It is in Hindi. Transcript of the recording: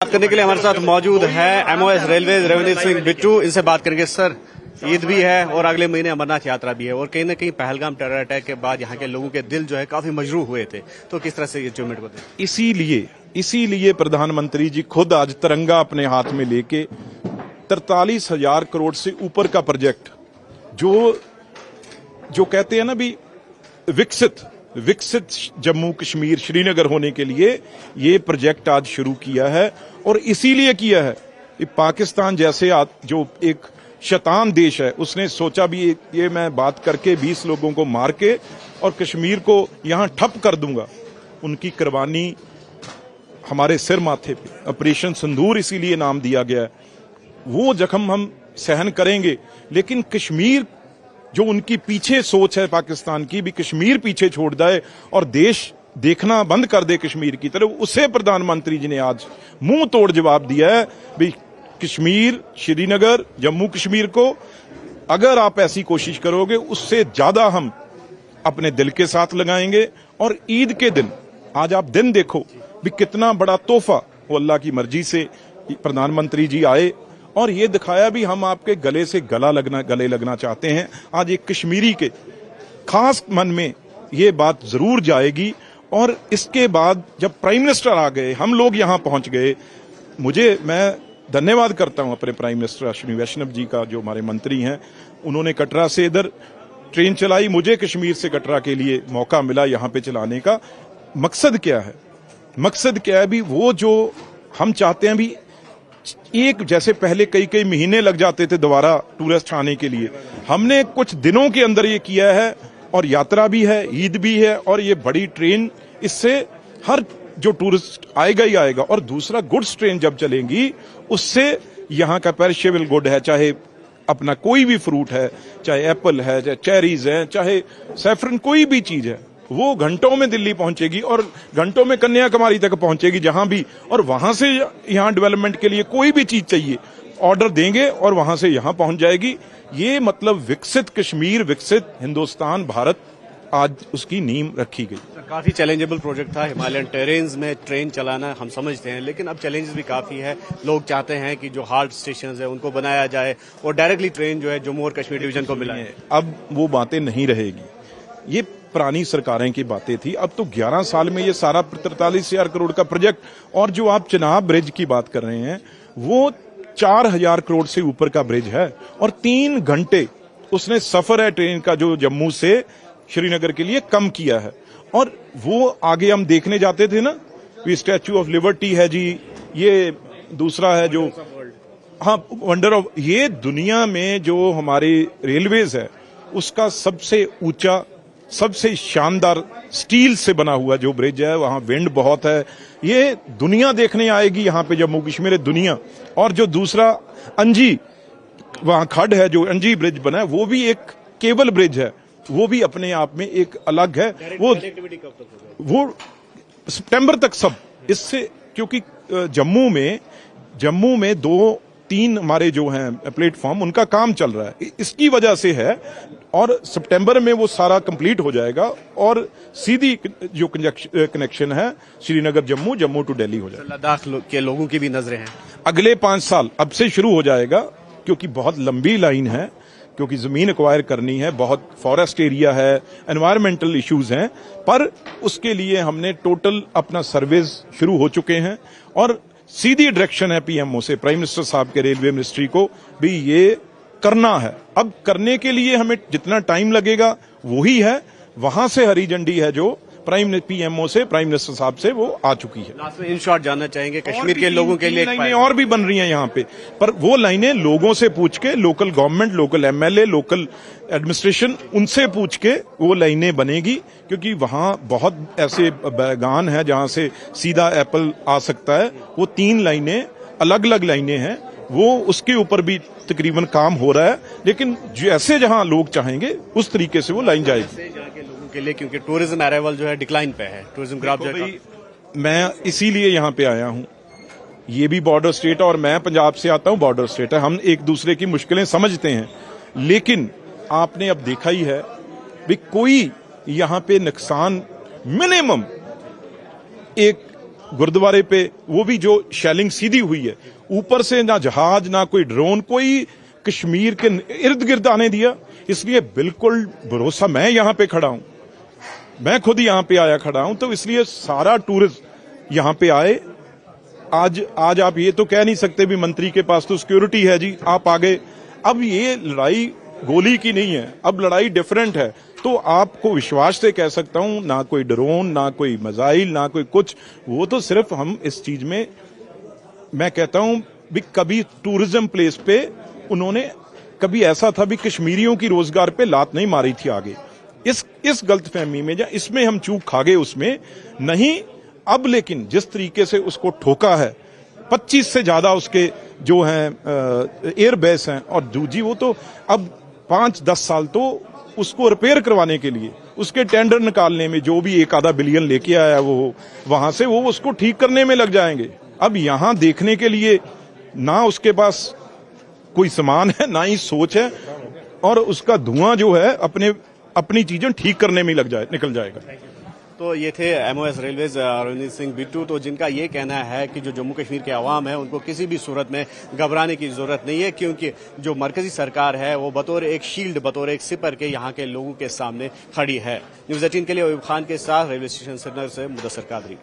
बात करने के लिए हमारे साथ मौजूद है एमओएस रेलवे रविंद्र सिंह बिट्टू। इनसे बात करेंगे। सर, ईद भी है और अगले महीने अमरनाथ यात्रा भी है और कहीं न कहीं पहलगाम टेरर अटैक के बाद यहाँ के लोगों के दिल जो है काफी मजरूह हुए थे, तो किस तरह से ये अचीवमेंट को देखें? इसीलिए प्रधानमंत्री जी खुद आज तिरंगा अपने हाथ में लेके 43,000 करोड़ से ऊपर का प्रोजेक्ट जो कहते हैं ना भी विकसित जम्मू कश्मीर श्रीनगर होने के लिए ये प्रोजेक्ट आज शुरू किया है। और इसीलिए किया है कि पाकिस्तान जैसे जो एक शैतान देश है, उसने सोचा भी ये मैं बात करके 20 लोगों को मार के और कश्मीर को यहां ठप कर दूंगा। उनकी कुर्बानी हमारे सिर माथे पे, ऑपरेशन सिंदूर इसीलिए नाम दिया गया है। वो जख्म हम सहन करेंगे, लेकिन कश्मीर जो उनकी पीछे सोच है पाकिस्तान की, भी कश्मीर पीछे छोड़ जाए और देश देखना बंद कर दे कश्मीर की तरफ, उसे प्रधानमंत्री जी ने आज मुंह तोड़ जवाब दिया है। भी कश्मीर, श्रीनगर, जम्मू कश्मीर को अगर आप ऐसी कोशिश करोगे, उससे ज्यादा हम अपने दिल के साथ लगाएंगे। और ईद के दिन आज आप दिन देखो भी कितना बड़ा तोहफा वो अल्लाह की मर्जी से प्रधानमंत्री जी आए और ये दिखाया भी हम आपके गले से गले लगना चाहते हैं। आज एक कश्मीरी के खास मन में ये बात जरूर जाएगी। और इसके बाद जब प्राइम मिनिस्टर आ गए, हम लोग यहां पहुंच गए, मैं धन्यवाद करता हूं अपने प्राइम मिनिस्टर अश्विनी वैष्णव जी का, जो हमारे मंत्री हैं। उन्होंने कटरा से इधर ट्रेन चलाई, मुझे कश्मीर से कटरा के लिए मौका मिला यहां पे चलाने का। मकसद क्या है भी वो जो हम चाहते हैं भी, एक जैसे पहले कई महीने लग जाते थे दोबारा टूरिस्ट आने के लिए, हमने कुछ दिनों के अंदर ये किया है। और यात्रा भी है, ईद भी है और ये बड़ी ट्रेन, इससे हर जो टूरिस्ट आएगा ही आएगा। और दूसरा, गुड्स ट्रेन जब चलेंगी उससे यहाँ का पेरिशेबल गुड है, चाहे अपना कोई भी फ्रूट है, चाहे एप्पल है, चाहे चेरीज है, चाहे सैफरन, कोई भी चीज है, वो घंटों में दिल्ली पहुंचेगी और घंटों में कन्याकुमारी तक पहुंचेगी जहां भी। और वहां से यहां डेवलपमेंट के लिए कोई भी चीज चाहिए, ऑर्डर देंगे और वहां से यहां पहुंच जाएगी। ये मतलब विकसित कश्मीर, विकसित हिंदुस्तान, भारत, आज उसकी नींव रखी गई। काफी चैलेंजेबल प्रोजेक्ट था हिमालयन टेरेन्स में ट्रेन चलाना, हम समझते हैं, लेकिन अब चैलेंजेस भी काफी है। लोग चाहते हैं कि जो हाल्ट स्टेशन है उनको बनाया जाए और डायरेक्टली ट्रेन जो है जम्मू और कश्मीर डिवीजन को मिलाए। अब वो बातें नहीं रहेगी, ये पुरानी सरकारें की बातें थी। अब तो 11 साल में ये सारा 43,000 करोड़ का प्रोजेक्ट, और जो आप चिनाब ब्रिज की बात कर रहे हैं, वो 4,000 करोड़ से ऊपर का ब्रिज है और 3 घंटे उसने सफर है ट्रेन का जो जम्मू से श्रीनगर के लिए कम किया है। और वो आगे हम देखने जाते थे ना, स्टैच्यू ऑफ लिबर्टी है जी, ये दूसरा है जो, हाँ, वंडर ऑफ, ये दुनिया में जो हमारी रेलवेज है उसका सबसे ऊंचा, सबसे शानदार स्टील से बना हुआ जो ब्रिज है, वहां विंड बहुत है, ये दुनिया देखने आएगी यहाँ पे जम्मू कश्मीर, दुनिया। और जो दूसरा अंजी वहां खड है, जो अंजी ब्रिज बना है, वो भी एक केबल ब्रिज है, वो भी अपने आप में एक अलग है। वो सितंबर तक सब इससे, क्योंकि जम्मू में 2-3 हमारे जो हैं प्लेटफॉर्म, उनका काम चल रहा है, इसकी वजह से है। और सितंबर में वो सारा कंप्लीट हो जाएगा और सीधी जो कनेक्शन है श्रीनगर जम्मू, जम्मू टू दिल्ली हो जाएगा। लद्दाख के लोगों की भी नजरें हैं, अगले 5 साल अब से शुरू हो जाएगा, क्योंकि बहुत लंबी लाइन है, क्योंकि जमीन एक्वायर करनी है, बहुत फॉरेस्ट एरिया है, एनवायरमेंटल इश्यूज हैं। पर उसके लिए हमने टोटल अपना सर्वेज शुरू हो चुके हैं और सीधी डायरेक्शन है पीएमओ से, प्राइम मिनिस्टर साहब के रेलवे मिनिस्ट्री को भी ये करना है। अब करने के लिए हमें जितना टाइम लगेगा वही है, वहां से हरी झंडी है जो पीएमओ से, प्राइम मिनिस्टर साहब से वो आ चुकी है। लास्ट में इन शॉर्ट जानना चाहेंगे कश्मीर के लोगों के लिए, लाइनें और भी बन रही हैं यहाँ पे, पर वो लाइनें लोगों से पूछ के, local government, local MLA, local administration, उनसे पूछ के वो लाइनें बनेगी। क्योंकि वहां बहुत ऐसे बैगान है जहां से सीधा एप्पल आ सकता है, वो 3 लाइनें अलग अलग लाइनें हैं, वो उसके ऊपर भी तकरीबन काम हो रहा है। लेकिन जैसे जहां लोग चाहेंगे उस तरीके से वो लाइन जाएगी के लिए, क्योंकि टूरिज्म अराइवल जो है डिक्लाइन पे है, टूरिज्म ग्राफ जो है। मैं इसीलिए यहाँ पे आया हूँ, ये भी बॉर्डर स्टेट है और मैं पंजाब से आता हूँ, बॉर्डर स्टेट है, हम एक दूसरे की मुश्किलें समझते हैं। लेकिन आपने अब देखा ही है भी कोई यहाँ पे नुकसान मिनिमम एक गुरुद्वारे पे, वो भी जो शेलिंग सीधी हुई है, ऊपर से ना जहाज ना कोई ड्रोन, कोई कश्मीर के इर्द गिर्द आने दिया। इसलिए बिल्कुल भरोसा, मैं यहां पे खड़ा हूं, मैं खुद यहां पे आया खड़ा हूं, तो इसलिए सारा टूरिस्ट यहां पे आए। आज आप ये तो कह नहीं सकते भी मंत्री के पास तो सिक्योरिटी है जी, आप आ गए। अब ये लड़ाई गोली की नहीं है, अब लड़ाई डिफरेंट है। तो आपको विश्वास से कह सकता हूं, ना कोई ड्रोन, ना कोई मिसाइल, ना कोई कुछ, वो तो सिर्फ हम इस चीज में, मैं कहता हूं भी कभी टूरिज्म प्लेस पे उन्होंने कभी ऐसा था भी कश्मीरियों की रोजगार पे लात नहीं मारी थी आगे। इस गलतफहमी में, या इसमें हम चूक खा गए, उसमें नहीं। अब लेकिन जिस तरीके से उसको ठोका है, 25 से ज्यादा उसके जो हैं एयरबेस हैं, और दूजी वो तो अब 5-10 साल तो उसको रिपेयर करवाने के लिए, उसके टेंडर निकालने में जो भी 1-आधा बिलियन लेके आया वो, वहां से वो उसको ठीक करने में लग जाएंगे। अब यहां देखने के लिए ना उसके पास कोई सामान है, ना ही सोच है, और उसका धुआं जो है अपनी चीजें ठीक करने में निकल जाएगा। तो ये थे एमओएस रेलवेज रवनीत सिंह बिट्टू, तो जिनका ये कहना है कि जो जम्मू कश्मीर के अवाम है उनको किसी भी सूरत में घबराने की जरूरत नहीं है, क्योंकि जो मरकजी सरकार है वो बतौर एक शील्ड, बतौर एक सिपर के यहाँ के लोगों के सामने खड़ी है। न्यूज़ 18 के लिए अयूब खान के साथ रेलवे स्टेशन श्रीनगर से मुदस्सर कादरी।